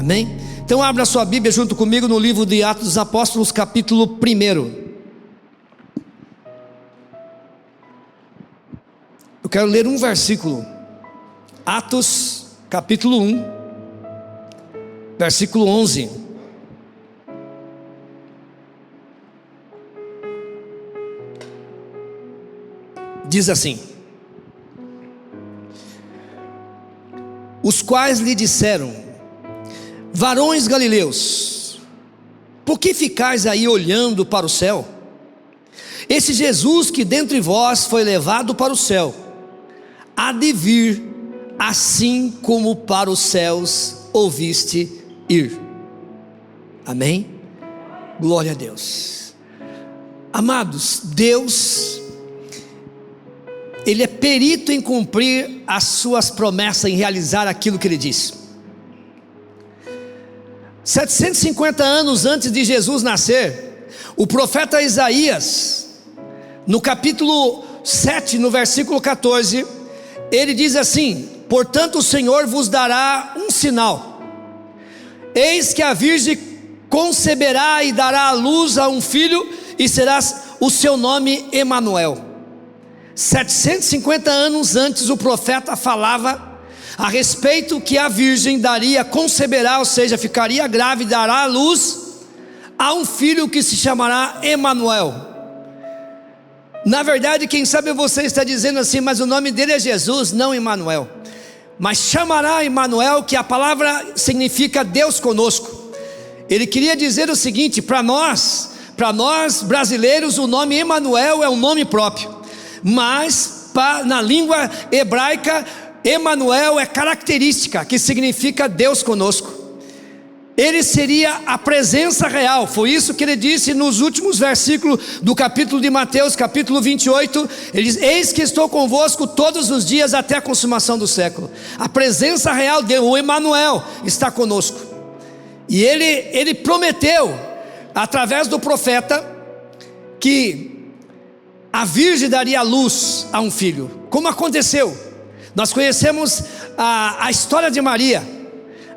Amém? Então abra a sua Bíblia junto comigo no livro de Atos dos Apóstolos, capítulo 1. Eu quero ler um versículo. Atos capítulo 1, versículo 11. Diz assim: os quais lhe disseram: varões galileus, por que ficais aí olhando para o céu? Esse Jesus que dentre vós foi levado para o céu, há de vir, assim como para os céus ouviste ir. Amém? Glória a Deus. Amados, Deus, Ele é perito em cumprir as suas promessas, em realizar aquilo que Ele disse. 750 anos antes de Jesus nascer, o profeta Isaías, no capítulo 7, no versículo 14, ele diz assim: portanto o Senhor vos dará um sinal, eis que a virgem conceberá e dará à luz a um filho, e será o seu nome Emanuel. 750 anos antes o profeta falava a respeito que a virgem daria, conceberá, ou seja, ficaria grávida, dará à luz a um filho que se chamará Emanuel. Na verdade, quem sabe você está dizendo assim: mas o nome dele é Jesus, não Emanuel. Mas chamará Emanuel, que a palavra significa Deus conosco. Ele queria dizer o seguinte: para nós brasileiros, o nome Emanuel é um nome próprio, mas na língua hebraica, Emanuel é característica, que significa Deus conosco. Ele seria a presença real. Foi isso que ele disse nos últimos versículos do capítulo de Mateus, capítulo 28. Ele diz: eis que estou convosco todos os dias até a consumação do século. A presença real de o Emanuel está conosco. E ele prometeu, através do profeta, que a virgem daria luz a um filho. Como aconteceu? Nós conhecemos a história de Maria,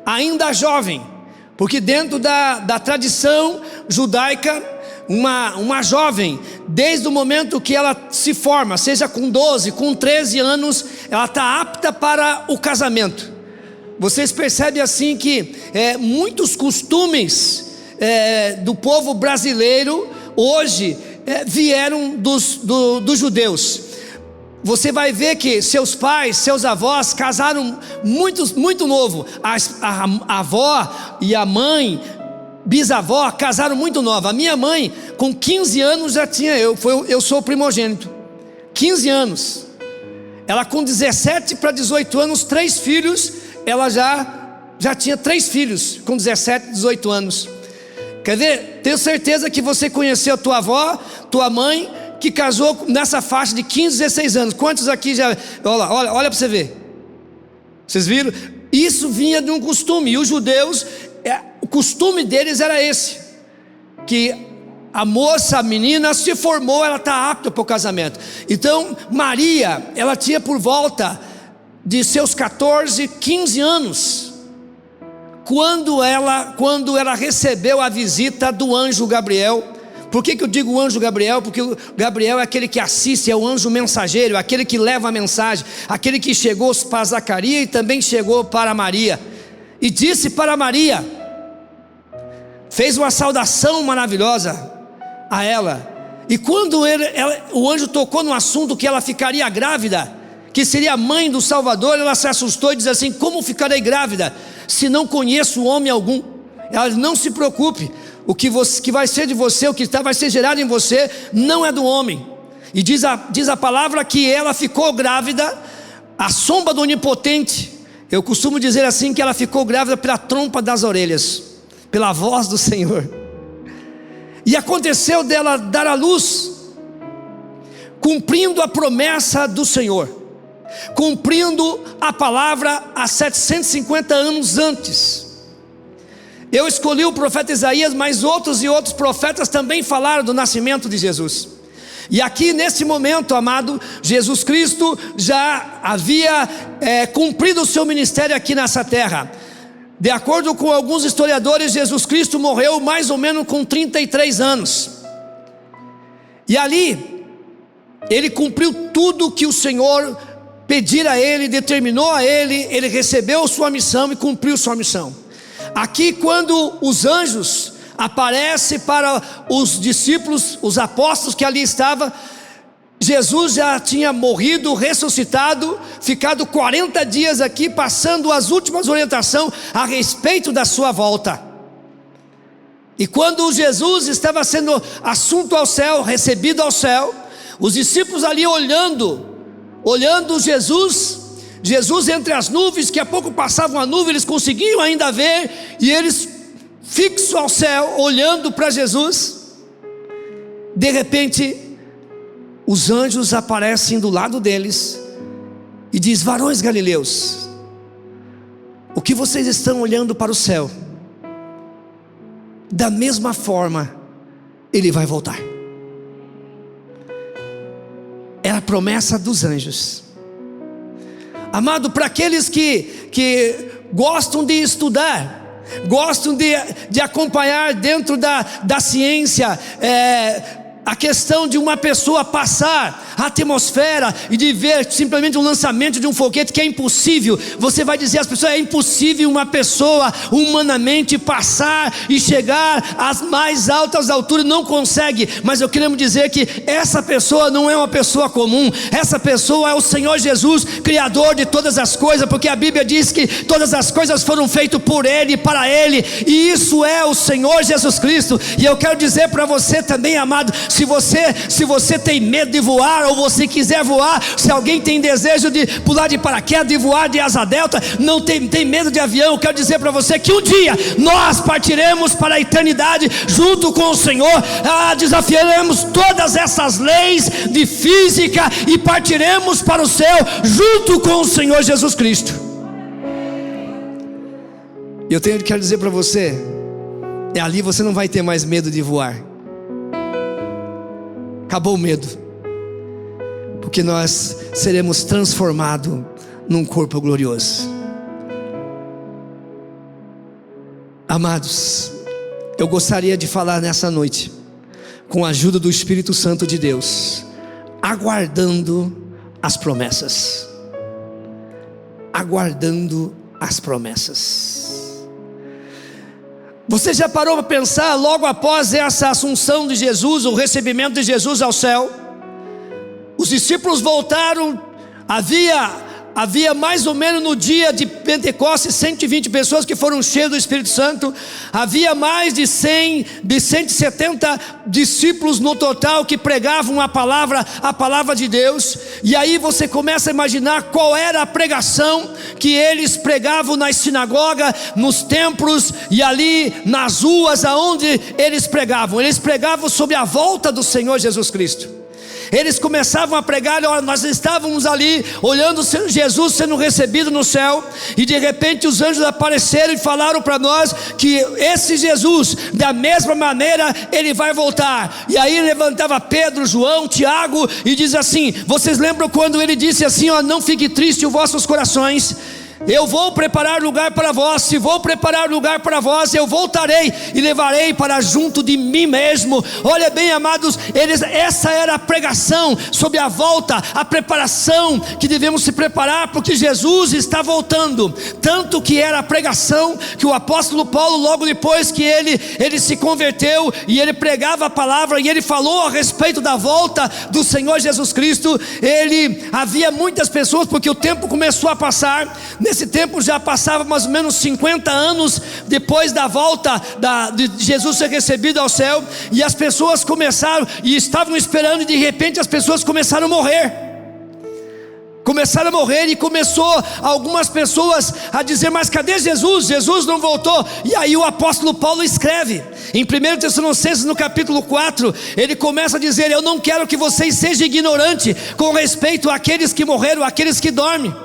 ainda jovem, porque dentro da tradição judaica, uma jovem, desde o momento que ela se forma, seja com 12, com 13 anos, ela está apta para o casamento. Vocês percebem assim que muitos costumes do povo brasileiro hoje vieram dos judeus. Você vai ver que seus pais, seus avós casaram muito novo. A avó e a mãe, bisavó, casaram muito nova. A minha mãe, com 15 anos já tinha eu sou o primogênito. 15 anos. Ela com 17 para 18 anos, 3 filhos. Ela já tinha 3 filhos com 17, 18 anos. Quer ver? Tenho certeza que você conheceu a tua avó, tua mãe, que casou nessa faixa de 15, 16 anos. Quantos aqui já... Olha para você ver. Vocês viram? Isso vinha de um costume. E os judeus, o costume deles era esse: que a moça, a menina se formou, ela está apta para o casamento. Então Maria, ela tinha por volta de seus 14, 15 anos, quando ela recebeu a visita do anjo Gabriel. Por que eu digo anjo Gabriel? Porque o Gabriel é aquele que assiste, é o anjo mensageiro, aquele que leva a mensagem, aquele que chegou para Zacarias e também chegou para Maria, e disse para Maria, fez uma saudação maravilhosa a ela. E quando o anjo tocou no assunto que ela ficaria grávida, que seria a mãe do Salvador, ela se assustou e disse assim: como ficarei grávida, se não conheço homem algum? Ela disse: não se preocupe, o que vai ser de você, o que vai ser gerado em você, não é do homem. E diz a palavra que ela ficou grávida, à sombra do Onipotente. Eu costumo dizer assim, que ela ficou grávida pela trompa das orelhas, pela voz do Senhor. E aconteceu dela dar à luz, cumprindo a promessa do Senhor, cumprindo a palavra há 750 anos antes. Eu escolhi o profeta Isaías, mas outros profetas também falaram do nascimento de Jesus. E aqui nesse momento, amado, Jesus Cristo já havia cumprido o seu ministério aqui nessa terra. De acordo com alguns historiadores, Jesus Cristo morreu mais ou menos com 33 anos. E ali, ele cumpriu tudo que o Senhor pedira a ele, determinou a ele. Ele recebeu sua missão e cumpriu sua missão. Aqui, quando os anjos aparecem para os discípulos, os apóstolos que ali estavam, Jesus já tinha morrido, ressuscitado, ficado 40 dias aqui, passando as últimas orientações a respeito da sua volta. E quando Jesus estava sendo assunto ao céu, recebido ao céu, os discípulos ali olhando Jesus entre as nuvens, que a pouco passava uma nuvem, eles conseguiam ainda ver, e eles fixos ao céu, olhando para Jesus. De repente, os anjos aparecem do lado deles e diz: varões galileus, o que vocês estão olhando para o céu? Da mesma forma, ele vai voltar. É a promessa dos anjos. Amado, para aqueles que gostam de estudar, gostam de acompanhar dentro da ciência, a questão de uma pessoa passar a atmosfera e de ver simplesmente um lançamento de um foguete, que é impossível. Você vai dizer às pessoas: é impossível uma pessoa humanamente passar e chegar às mais altas alturas, não consegue. Mas eu quero dizer que essa pessoa não é uma pessoa comum. Essa pessoa é o Senhor Jesus, Criador de todas as coisas, porque a Bíblia diz que todas as coisas foram feitas por Ele e para Ele, e isso é o Senhor Jesus Cristo. E eu quero dizer para você também, amado, se você tem medo de voar, ou você quiser voar, se alguém tem desejo de pular de paraquedas, de voar de asa delta, não tem medo de avião, eu quero dizer para você que um dia nós partiremos para a eternidade junto com o Senhor. Desafiaremos todas essas leis de física e partiremos para o céu junto com o Senhor Jesus Cristo. E eu quero dizer para você, ali você não vai ter mais medo de voar. Acabou o medo, porque nós seremos transformados num corpo glorioso. Amados, eu gostaria de falar nessa noite, com a ajuda do Espírito Santo de Deus, aguardando as promessas. Aguardando as promessas. Você já parou para pensar, logo após essa assunção de Jesus, o recebimento de Jesus ao céu, os discípulos voltaram, havia mais ou menos no dia de Pentecostes 120 pessoas que foram cheias do Espírito Santo. Havia mais de 170 discípulos no total que pregavam a palavra de Deus. E aí você começa a imaginar qual era a pregação que eles pregavam nas sinagogas, nos templos e ali nas ruas aonde eles pregavam. Eles pregavam sobre a volta do Senhor Jesus Cristo. Eles começavam a pregar, nós estávamos ali olhando Jesus sendo recebido no céu, e de repente os anjos apareceram e falaram para nós que esse Jesus, da mesma maneira, ele vai voltar. E aí levantava Pedro, João, Tiago e diz assim: vocês lembram quando ele disse assim: não fique triste os vossos corações, eu vou preparar lugar para vós. Se vou preparar lugar para vós, eu voltarei e levarei para junto de mim mesmo. Olha bem, amados, essa era a pregação sobre a volta, a preparação que devemos se preparar, porque Jesus está voltando. Tanto que era a pregação que o apóstolo Paulo, logo depois que ele se converteu e ele pregava a palavra e ele falou a respeito da volta do Senhor Jesus Cristo, havia muitas pessoas, porque o tempo começou a passar. Nesse tempo já passava mais ou menos 50 anos depois da volta de Jesus ser recebido ao céu, e as pessoas começaram e estavam esperando, e de repente as pessoas começaram a morrer. E começou algumas pessoas a dizer: mas cadê Jesus? Jesus não voltou. E aí o apóstolo Paulo escreve em 1 Tessalonicenses no capítulo 4, ele começa a dizer: eu não quero que vocês sejam ignorantes com respeito àqueles que morreram, àqueles que dormem,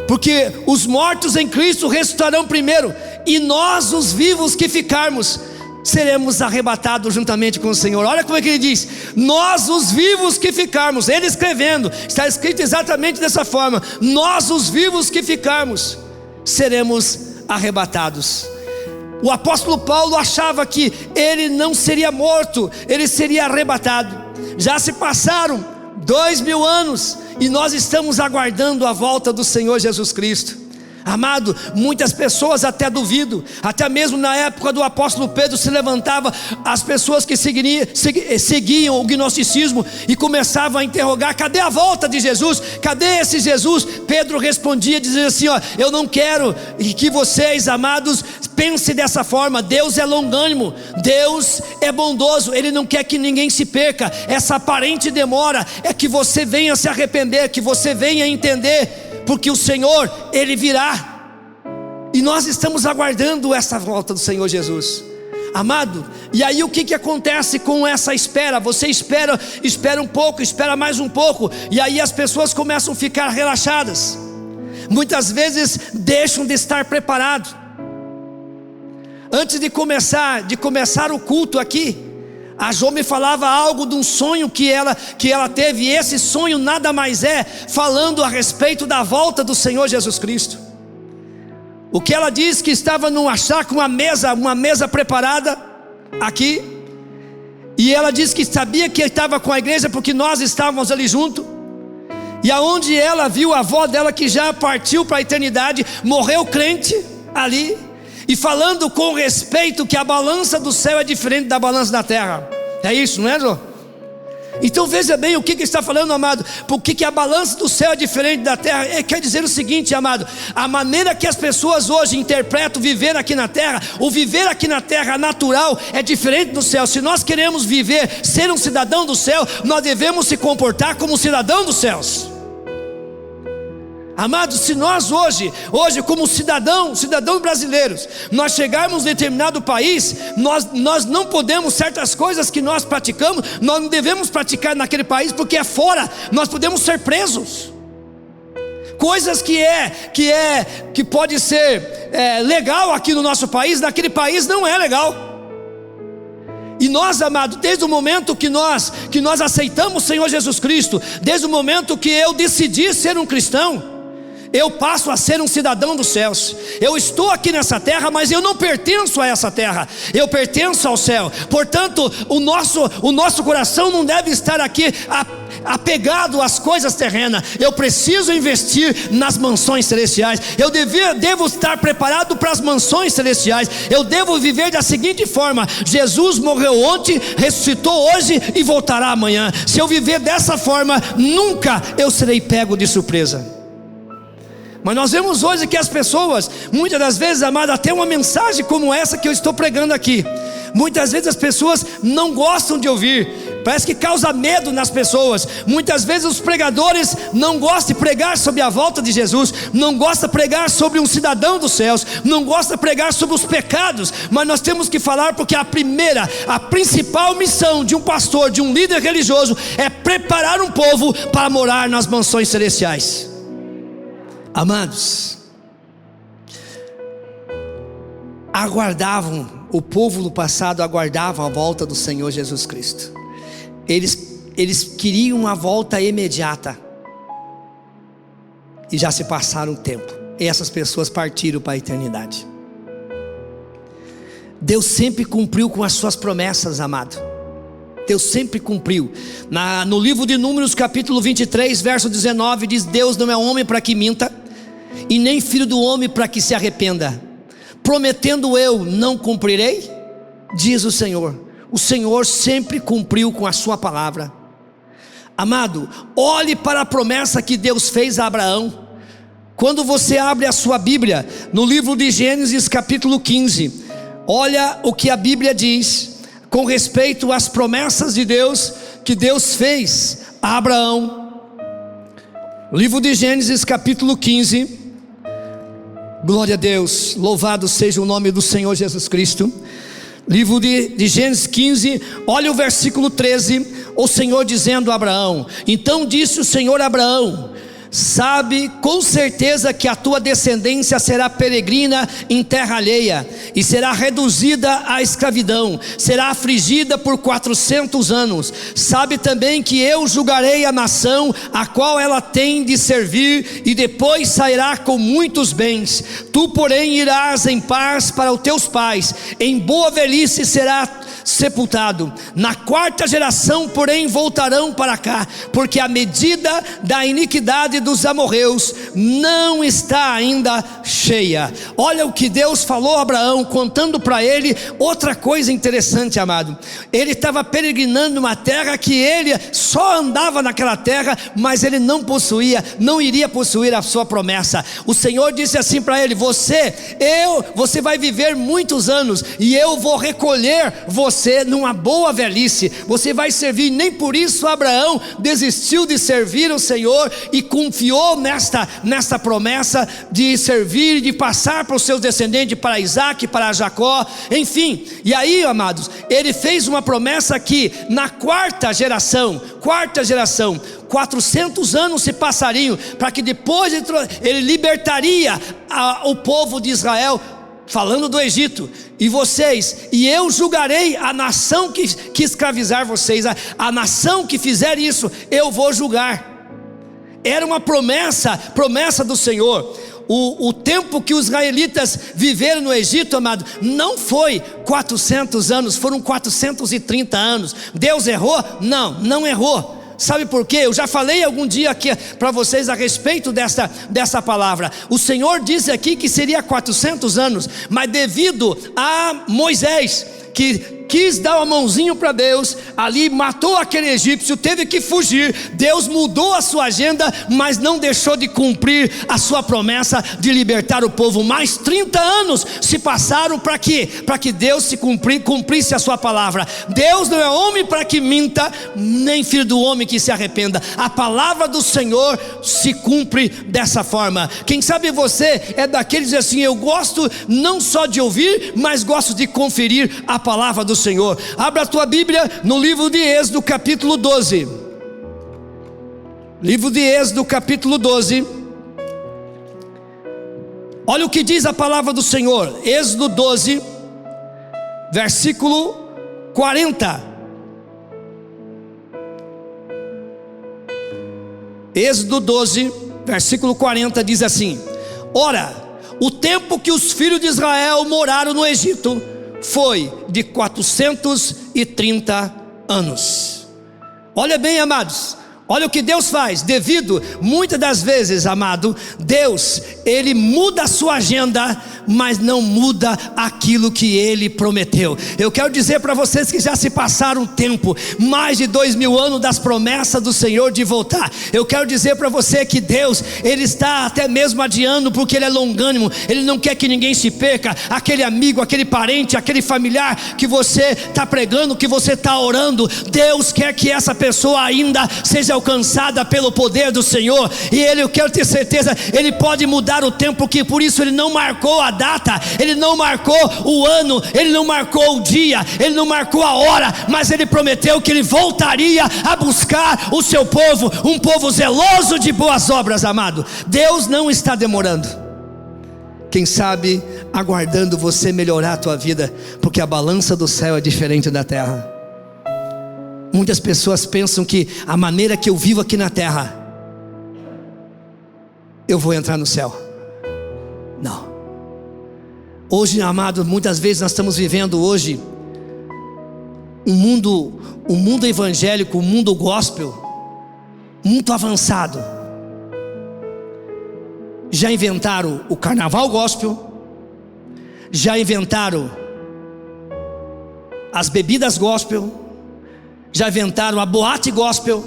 porque os mortos em Cristo ressuscitarão primeiro, e nós, os vivos que ficarmos, seremos arrebatados juntamente com o Senhor. Olha como é que ele diz: nós, os vivos que ficarmos. Ele escrevendo, está escrito exatamente dessa forma: nós, os vivos que ficarmos, seremos arrebatados. O apóstolo Paulo achava que ele não seria morto, ele seria arrebatado. Já se passaram 2000 anos e nós estamos aguardando a volta do Senhor Jesus Cristo. Amado, muitas pessoas até duvidam, até mesmo na época do apóstolo Pedro se levantava as pessoas que seguiam o gnosticismo e começavam a interrogar: cadê a volta de Jesus? Cadê esse Jesus? Pedro respondia dizendo assim: eu não quero que vocês, amados, pensem dessa forma. Deus é longânimo, Deus é bondoso, Ele não quer que ninguém se perca. Essa aparente demora é que você venha se arrepender, que você venha entender, porque o Senhor, Ele virá, e nós estamos aguardando essa volta do Senhor Jesus. Amado, e aí o que acontece com essa espera? Você espera um pouco, espera mais um pouco, e aí as pessoas começam a ficar relaxadas, muitas vezes deixam de estar preparados. Antes de começar o culto aqui, a Jô me falava algo de um sonho que ela teve, e esse sonho nada mais é falando a respeito da volta do Senhor Jesus Cristo. O que ela disse, que estava numa chácara, uma mesa preparada aqui, e ela disse que sabia que estava com a igreja porque nós estávamos ali junto, e aonde ela viu a avó dela que já partiu para a eternidade, morreu crente ali, e falando com respeito que a balança do céu é diferente da balança da terra. É isso, não é, Jô? Então veja bem o que está falando, amado. Por que a balança do céu é diferente da terra? Quer dizer o seguinte, amado: a maneira que as pessoas hoje interpretam viver aqui na terra, o viver aqui na terra natural, é diferente do céu. Se nós queremos viver, ser um cidadão do céu, nós devemos se comportar como cidadão dos céus. Amados, se nós hoje como cidadãos brasileiros, nós chegarmos em determinado país, nós não podemos, certas coisas que nós praticamos, nós não devemos praticar naquele país, porque é fora, nós podemos ser presos. Coisas que pode ser legal aqui no nosso país, naquele país não é legal. E nós, amados, desde o momento que nós aceitamos o Senhor Jesus Cristo, desde o momento que eu decidi ser um cristão, eu passo a ser um cidadão dos céus. Eu estou aqui nessa terra, mas eu não pertenço a essa terra, eu pertenço ao céu. Portanto, o nosso coração não deve estar aqui apegado às coisas terrenas. Eu preciso investir nas mansões celestiais. Eu devo estar preparado para as mansões celestiais. Eu devo viver da seguinte forma: Jesus morreu ontem, ressuscitou hoje e voltará amanhã. Se eu viver dessa forma, nunca eu serei pego de surpresa. Mas nós vemos hoje que as pessoas, muitas das vezes, amado, até uma mensagem como essa que eu estou pregando aqui, muitas vezes as pessoas não gostam de ouvir, parece que causa medo nas pessoas. Muitas vezes os pregadores não gostam de pregar sobre a volta de Jesus, não gostam de pregar sobre um cidadão dos céus, não gostam de pregar sobre os pecados. Mas nós temos que falar, porque a principal missão de um pastor, de um líder religioso, é preparar um povo para morar nas mansões celestiais. Amados, o povo no passado aguardava a volta do Senhor Jesus Cristo. Eles queriam a volta imediata, e já se passaram um tempo, e essas pessoas partiram para a eternidade. Deus sempre cumpriu com as suas promessas, amado. Deus sempre cumpriu. No livro de Números, capítulo 23, verso 19, diz: Deus não é homem para que minta, e nem filho do homem para que se arrependa. Prometendo eu, não cumprirei? Diz o Senhor. O Senhor sempre cumpriu com a sua palavra. Amado, olhe para a promessa que Deus fez a Abraão. Quando você abre a sua Bíblia, no livro de Gênesis capítulo 15, olha o que a Bíblia diz com respeito às promessas de Deus, que Deus fez a Abraão. Livro de Gênesis capítulo 15, glória a Deus, louvado seja o nome do Senhor Jesus Cristo. Livro de Gênesis 15, olha o versículo 13, o Senhor dizendo a Abraão: então disse o Senhor a Abraão: sabe com certeza que a tua descendência será peregrina em terra alheia, e será reduzida à escravidão, será afligida por 400 anos. Sabe também que eu julgarei a nação a qual ela tem de servir, e depois sairá com muitos bens. Tu, porém, irás em paz para os teus pais, em boa velhice será sepultado. Na 4ª geração, porém, voltarão para cá, porque a medida da iniquidade dos amorreus não está ainda cheia. Olha o que Deus falou a Abraão, contando para ele outra coisa interessante, amado. Ele estava peregrinando uma terra que ele só andava naquela terra, mas ele não possuía, não iria possuir a sua promessa. O Senhor disse assim para ele: você vai viver muitos anos, e eu vou recolher você numa boa velhice. Você vai servir. Nem por isso Abraão desistiu de servir o Senhor e confiou nesta promessa de servir, de passar para os seus descendentes, para Isaac, para Jacó, enfim. E aí, amados, ele fez uma promessa que na 4ª geração, 400 anos se passariam, para que depois ele libertaria o povo de Israel, falando do Egito. E eu julgarei a nação que escravizar vocês, a nação que fizer isso, eu vou julgar. Era uma promessa do Senhor. O tempo que os israelitas viveram no Egito, amado, não foi 400 anos, foram 430 anos. Deus errou? Não errou. Sabe por quê? Eu já falei algum dia aqui para vocês a respeito dessa palavra. O Senhor diz aqui que seria 400 anos, mas devido a Moisés, que quis dar uma mãozinha para Deus, ali matou aquele egípcio, teve que fugir. Deus mudou a sua agenda, mas não deixou de cumprir a sua promessa de libertar o povo. Mais 30 anos se passaram para quê? Para que Deus cumprisse a sua palavra. Deus não é homem para que minta, nem filho do homem que se arrependa. A palavra do Senhor se cumpre dessa forma. Quem sabe você é daqueles assim: eu gosto não só de ouvir, mas gosto de conferir a palavra do Senhor. Abra a tua Bíblia no livro de Êxodo, capítulo 12. Livro de Êxodo, capítulo 12. Olha o que diz a palavra do Senhor. Êxodo 12, versículo 40. Êxodo 12, versículo 40 diz assim: ora, o tempo que os filhos de Israel moraram no Egito foi de 430 anos. Olha bem, amados, olha o que Deus faz. Devido, muitas das vezes, amado, Deus, Ele muda a sua agenda, mas não muda aquilo que Ele prometeu. Eu quero dizer para vocês que já se passaram um tempo, mais de 2000 anos das promessas do Senhor de voltar. Eu quero dizer para você que Deus, Ele está até mesmo adiando, porque Ele é longânimo. Ele não quer que ninguém se perca. Aquele amigo, aquele parente, aquele familiar que você está pregando, que você está orando, Deus quer que essa pessoa ainda seja alcançada pelo poder do Senhor. E Ele, eu quero ter certeza, Ele pode mudar o tempo, que por isso Ele não marcou a data, Ele não marcou o ano, Ele não marcou o dia, Ele não marcou a hora, mas Ele prometeu que Ele voltaria a buscar o seu povo, um povo zeloso de boas obras, amado. Deus não está demorando. Quem sabe aguardando você melhorar a tua vida, porque a balança do céu é diferente da terra. Muitas pessoas pensam que a maneira que eu vivo aqui na terra, eu vou entrar no céu. Não. Hoje, amado, muitas vezes nós estamos vivendo hoje um mundo evangélico, um mundo gospel muito avançado. Já inventaram o carnaval gospel, já inventaram as bebidas gospel, já inventaram a boate gospel.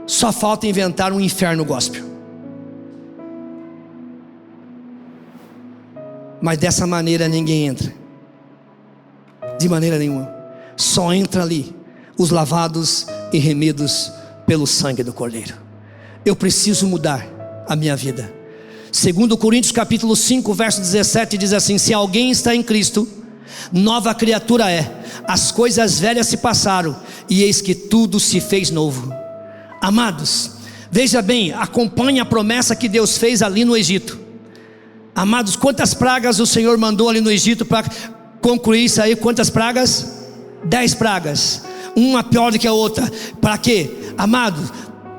Só falta inventar um inferno gospel. Mas dessa maneira ninguém entra, de maneira nenhuma. Só entra ali os lavados e remidos pelo sangue do Cordeiro. Eu preciso mudar a minha vida. 2 Coríntios capítulo 5, verso 17 diz assim: se alguém está em Cristo, nova criatura é. As coisas velhas se passaram, e eis que tudo se fez novo. Amados, Veja bem, acompanhe a promessa que Deus fez ali no Egito. Amados, quantas pragas o Senhor mandou ali no Egito para concluir isso aí? Quantas pragas? 10 pragas, uma pior do que a outra. Para quê? Amados,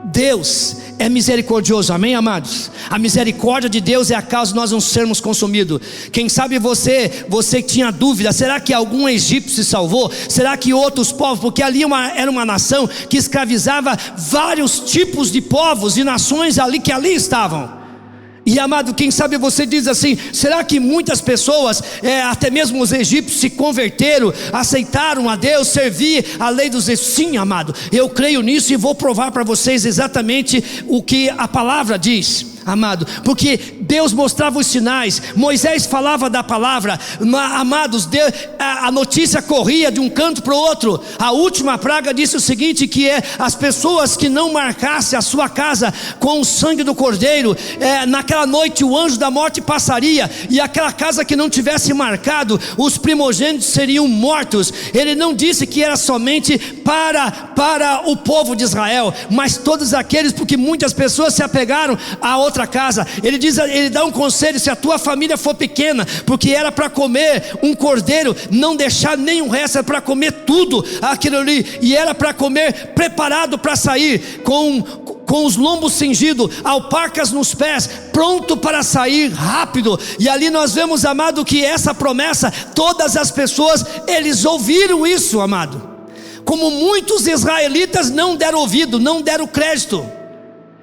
Deus é misericordioso, amém, amados? A misericórdia de Deus é a causa de nós não sermos consumidos. Quem sabe você tinha dúvida, será que algum egípcio se salvou? Será que outros povos? Porque ali era uma nação que escravizava vários tipos de povos e nações ali que ali estavam. E amado, quem sabe você diz assim, será que muitas pessoas, até mesmo os egípcios, se converteram, aceitaram a Deus, servir a lei dos egípcios? Sim, amado, eu creio nisso e vou provar para vocês exatamente o que a palavra diz, amado, porque Deus mostrava os sinais, Moisés falava da palavra, amados, a notícia corria de um canto para o outro. A última praga disse o seguinte, que as pessoas que não marcassem a sua casa com o sangue do cordeiro, naquela noite o anjo da morte passaria, e aquela casa que não tivesse marcado, os primogênitos seriam mortos. Ele não disse que era somente para o povo de Israel, mas todos aqueles, porque muitas pessoas se apegaram a outra casa. Ele dá um conselho: se a tua família for pequena, porque era para comer um cordeiro, não deixar nenhum resto, era para comer tudo aquilo ali, e era para comer preparado para sair com os lombos cingidos, alpacas nos pés, pronto para sair rápido. E ali nós vemos, amado, que essa promessa, todas as pessoas, eles ouviram isso, amado. Como muitos israelitas não deram ouvido, não deram crédito,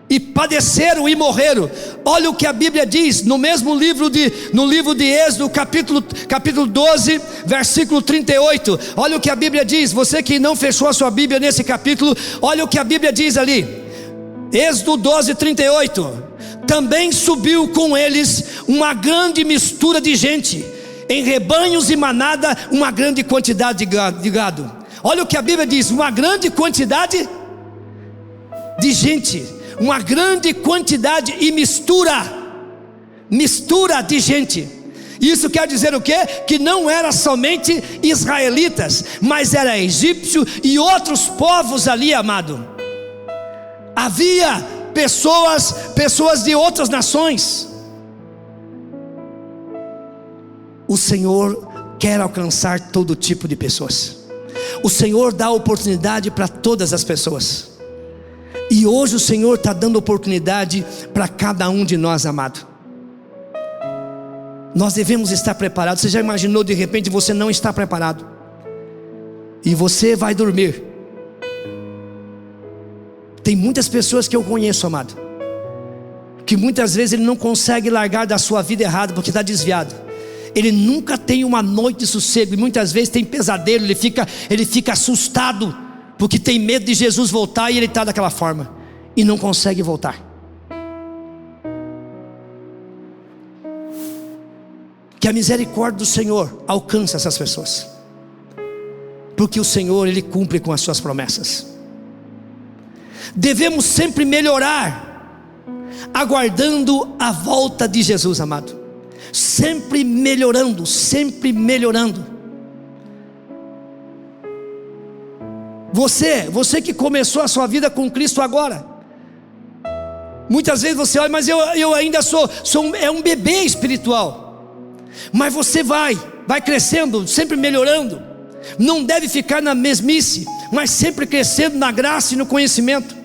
e padeceram e morreram. Olha o que a Bíblia diz no mesmo livro no livro de Êxodo, capítulo 12, versículo 38. Olha o que a Bíblia diz. Você que não fechou a sua Bíblia nesse capítulo, olha o que a Bíblia diz ali. Êxodo 12, 38. Também subiu com eles uma grande mistura de gente, em rebanhos e manada, uma grande quantidade de gado. Olha o que a Bíblia diz: uma grande quantidade de gente, uma grande quantidade e mistura de gente. Isso quer dizer o quê? Que não era somente israelitas, mas era egípcio e outros povos ali, amado. Havia pessoas de outras nações. O Senhor quer alcançar todo tipo de pessoas. O Senhor dá oportunidade para todas as pessoas. E hoje o Senhor está dando oportunidade para cada um de nós, amado. Nós devemos estar preparados. Você já imaginou, de repente você não está preparado e você vai dormir? Tem muitas pessoas que eu conheço, amado, que muitas vezes ele não consegue largar da sua vida errada porque está desviado. Ele nunca tem uma noite de sossego, e muitas vezes tem pesadelo. Ele fica assustado porque tem medo de Jesus voltar, e ele está daquela forma e não consegue voltar. Que a misericórdia do Senhor alcance essas pessoas, porque o Senhor, Ele cumpre com as suas promessas. Devemos sempre melhorar, aguardando a volta de Jesus, amado. Sempre melhorando, sempre melhorando. Você que começou a sua vida com Cristo agora, muitas vezes você olha, mas eu ainda sou um bebê espiritual. Mas você vai crescendo, sempre melhorando. Não deve ficar na mesmice, mas sempre crescendo na graça e no conhecimento,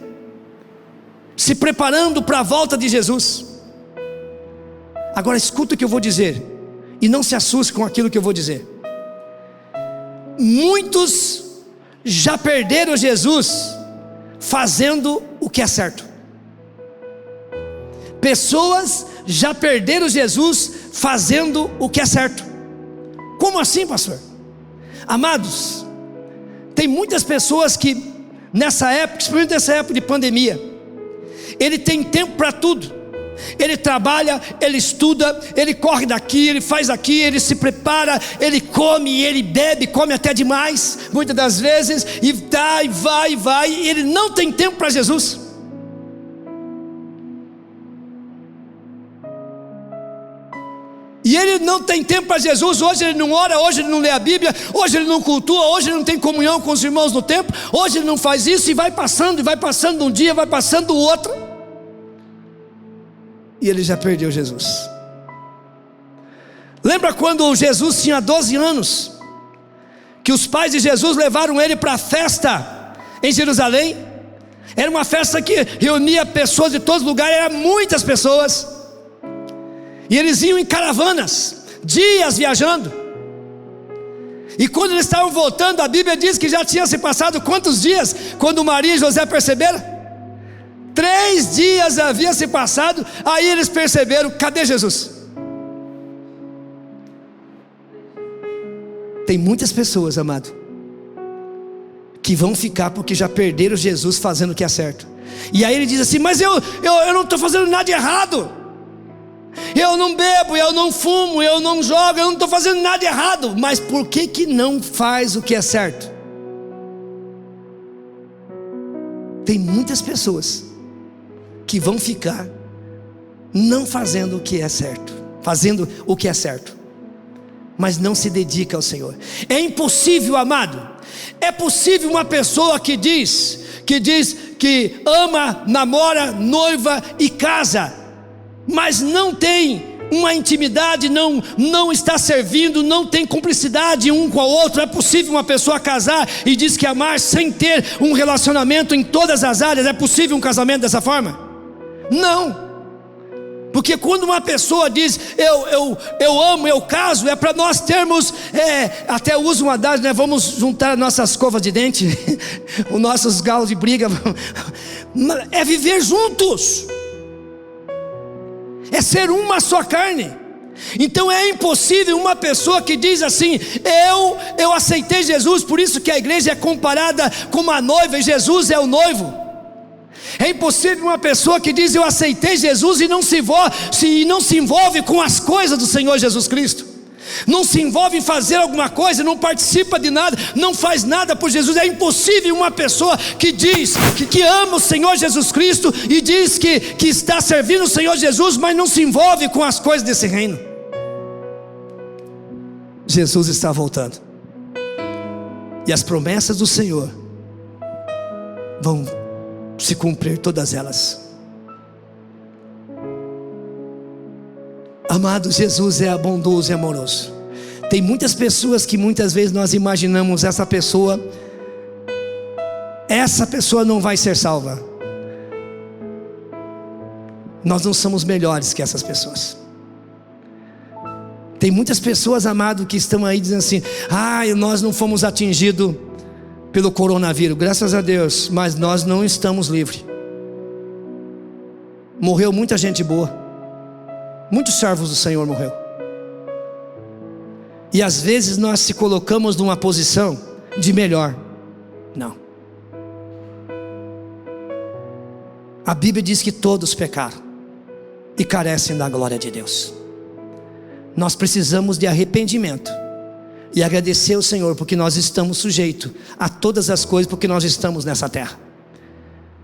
se preparando para a volta de Jesus. Agora escuta o que eu vou dizer, e não se assuste com aquilo que eu vou dizer. Muitos já perderam Jesus fazendo o que é certo. Pessoas já perderam Jesus fazendo o que é certo. Como assim, pastor? Amados, tem muitas pessoas que nessa época, principalmente nessa época de pandemia, ele tem tempo para tudo. Ele trabalha, ele estuda, ele corre daqui, ele faz aqui, ele se prepara, ele come, ele bebe, come até demais, muitas das vezes, e dá, e vai, e ele não tem tempo para Jesus. E ele não tem tempo para Jesus. Hoje ele não ora, hoje ele não lê a Bíblia, hoje ele não cultua, hoje ele não tem comunhão com os irmãos no templo, hoje ele não faz isso, e vai passando um dia, vai passando o outro. e ele já perdeu Jesus. Lembra quando Jesus tinha 12 anos, que os pais de Jesus levaram ele para a festa em Jerusalém? Era uma festa que reunia pessoas de todos os lugares, eram muitas pessoas, e eles iam em caravanas, dias viajando. E quando eles estavam voltando, a Bíblia diz que já tinha se passado quantos dias? Quando Maria e José perceberam? 3 dias havia se passado. Aí eles perceberam, cadê Jesus? Tem muitas pessoas, amado, que vão ficar porque já perderam Jesus fazendo o que é certo. E aí ele diz assim: mas eu não estou fazendo nada de errado, eu não bebo, eu não fumo, eu não jogo, eu não estou fazendo nada de errado. Mas por que não faz o que é certo? Tem muitas pessoas que vão ficar não fazendo o que é certo, fazendo o que é certo, mas não se dedica ao Senhor. É impossível, amado. É possível uma pessoa que diz que ama, namora, noiva e casa, mas não tem uma intimidade, não está servindo, não tem cumplicidade um com o outro. É possível uma pessoa casar e diz que amar sem ter um relacionamento em todas as áreas? É possível um casamento dessa forma? Não. Porque quando uma pessoa diz eu amo, eu caso, é para nós termos, até uso uma adagem, né? Vamos juntar nossas escovas de dente, os nossos galos de briga, é viver juntos, é ser uma só carne. Então é impossível uma pessoa que diz assim: eu aceitei Jesus. Por isso que a igreja é comparada com uma noiva e Jesus é o noivo. É impossível uma pessoa que diz eu aceitei Jesus e não se envolve com as coisas do Senhor Jesus Cristo, não se envolve em fazer alguma coisa, não participa de nada, não faz nada por Jesus. É impossível uma pessoa que diz que ama o Senhor Jesus Cristo e diz que está servindo o Senhor Jesus, mas não se envolve com as coisas desse reino. Jesus está voltando, e as promessas do Senhor vão se cumprir, todas elas. Amado, Jesus é bondoso e amoroso. Tem muitas pessoas que muitas vezes nós imaginamos essa pessoa não vai ser salva. Nós não somos melhores que essas pessoas. Tem muitas pessoas, amado, que estão aí dizendo assim: nós não fomos atingidos pelo coronavírus, graças a Deus, mas nós não estamos livres. Morreu muita gente boa, muitos servos do Senhor morreu. E às vezes nós se colocamos numa posição de melhor. Não. A Bíblia diz que todos pecaram e carecem da glória de Deus. Nós precisamos de arrependimento e agradecer ao Senhor, porque nós estamos sujeitos a todas as coisas, porque nós estamos nessa terra.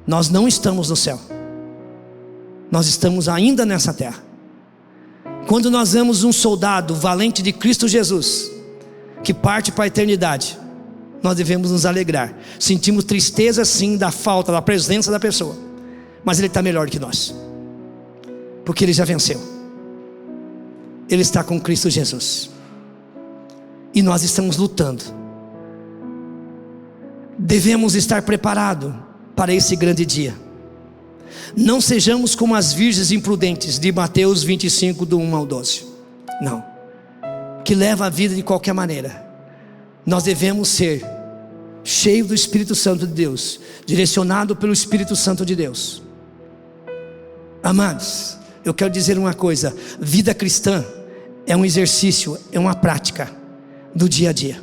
Nós não estamos no céu, nós estamos ainda nessa terra. Quando nós vemos um soldado valente de Cristo Jesus, que parte para a eternidade, nós devemos nos alegrar. Sentimos tristeza sim da falta, da presença da pessoa, mas ele está melhor que nós, porque ele já venceu. Ele está com Cristo Jesus, e nós estamos lutando. Devemos estar preparados para esse grande dia. Não sejamos como as virgens imprudentes de Mateus 25, do 1 ao 12. Não, que leva a vida de qualquer maneira. Nós devemos ser cheios do Espírito Santo de Deus, direcionado pelo Espírito Santo de Deus. Amados, eu quero dizer uma coisa: vida cristã é um exercício, é uma prática do dia a dia.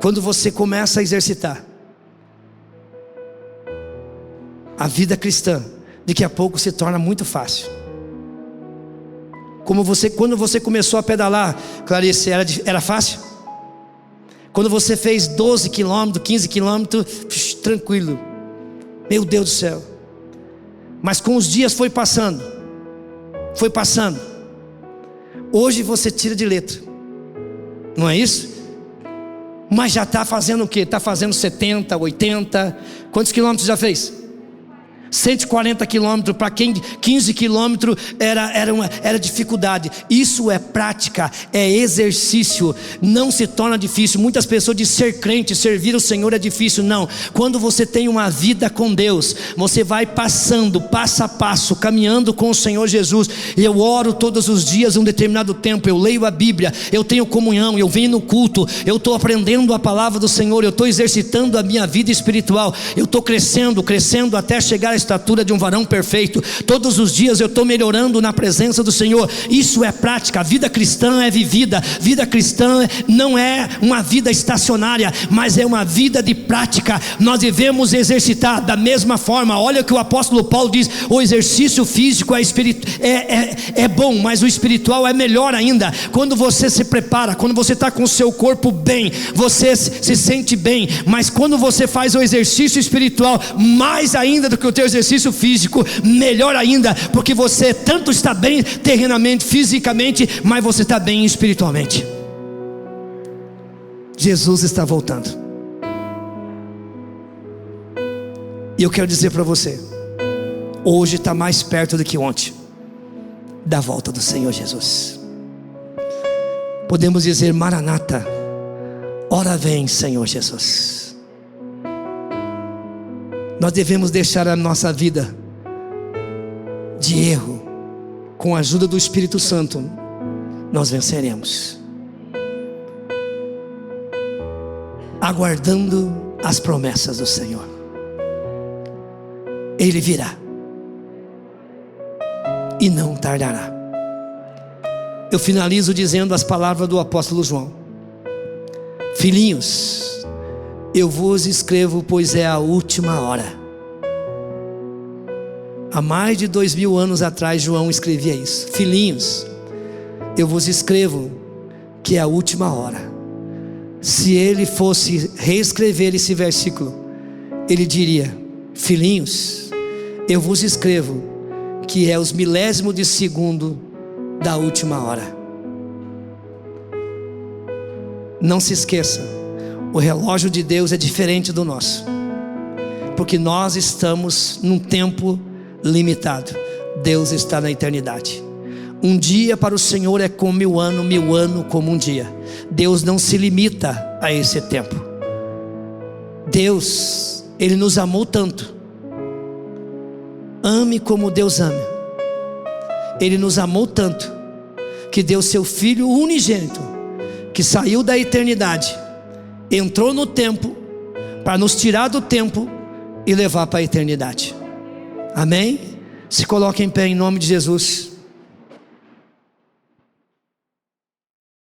Quando você começa a exercitar a vida cristã, daqui a pouco se torna muito fácil. Quando você começou a pedalar, Clarice, era fácil? Quando você fez 12 quilômetros, 15 quilômetros, tranquilo, meu Deus do céu. Mas com os dias foi passando. Hoje você tira de letra, não é isso? Mas já está fazendo o quê? Está fazendo 70, 80, quantos quilômetros já fez? 140 quilômetros, para quem 15 quilômetros era dificuldade. Isso é prática, é exercício, não se torna difícil. Muitas pessoas dizem ser crente, servir o Senhor é difícil. Não, quando você tem uma vida com Deus, você vai passando passo a passo, caminhando com o Senhor Jesus. Eu oro todos os dias um determinado tempo, eu leio a Bíblia, eu tenho comunhão, eu venho no culto, eu estou aprendendo a palavra do Senhor, eu estou exercitando a minha vida espiritual, eu estou crescendo até chegar à estatura de um varão perfeito. Todos os dias eu estou melhorando na presença do Senhor. Isso é prática. A vida cristã é vivida. Vida cristã não é uma vida estacionária, mas é uma vida de prática. Nós devemos exercitar da mesma forma. Olha o que o apóstolo Paulo diz: o exercício físico é bom, mas o espiritual é melhor ainda. Quando você se prepara, quando você está com o seu corpo bem, você se sente bem. Mas quando você faz o exercício espiritual, mais ainda do que o teu exercício físico, melhor ainda, porque você tanto está bem terrenamente, fisicamente, mas você está bem espiritualmente. Jesus está voltando, e eu quero dizer para você, hoje está mais perto do que ontem, da volta do Senhor Jesus. Podemos dizer: Maranata, ora vem, Senhor Jesus. Nós devemos deixar a nossa vida de erro. Com a ajuda do Espírito Santo, nós venceremos, aguardando as promessas do Senhor. Ele virá e não tardará. Eu finalizo dizendo as palavras do apóstolo João: filhinhos, eu vos escrevo, pois é a última hora. Há mais de 2000 anos atrás, João escrevia isso: filhinhos, eu vos escrevo que é a última hora. Se ele fosse reescrever esse versículo, ele diria: filhinhos, eu vos escrevo que é os milésimos de segundo da última hora. Não se esqueça, o relógio de Deus é diferente do nosso, porque nós estamos num tempo limitado. Deus está na eternidade. Um dia para o Senhor é como 1000 anos, 1000 anos como um dia. Deus não se limita a esse tempo. Deus, Ele nos amou tanto. Ame como Deus ama. Ele nos amou tanto que deu seu Filho unigênito, que saiu da eternidade, entrou no tempo para nos tirar do tempo e levar para a eternidade. Amém? Se coloque em pé em nome de Jesus.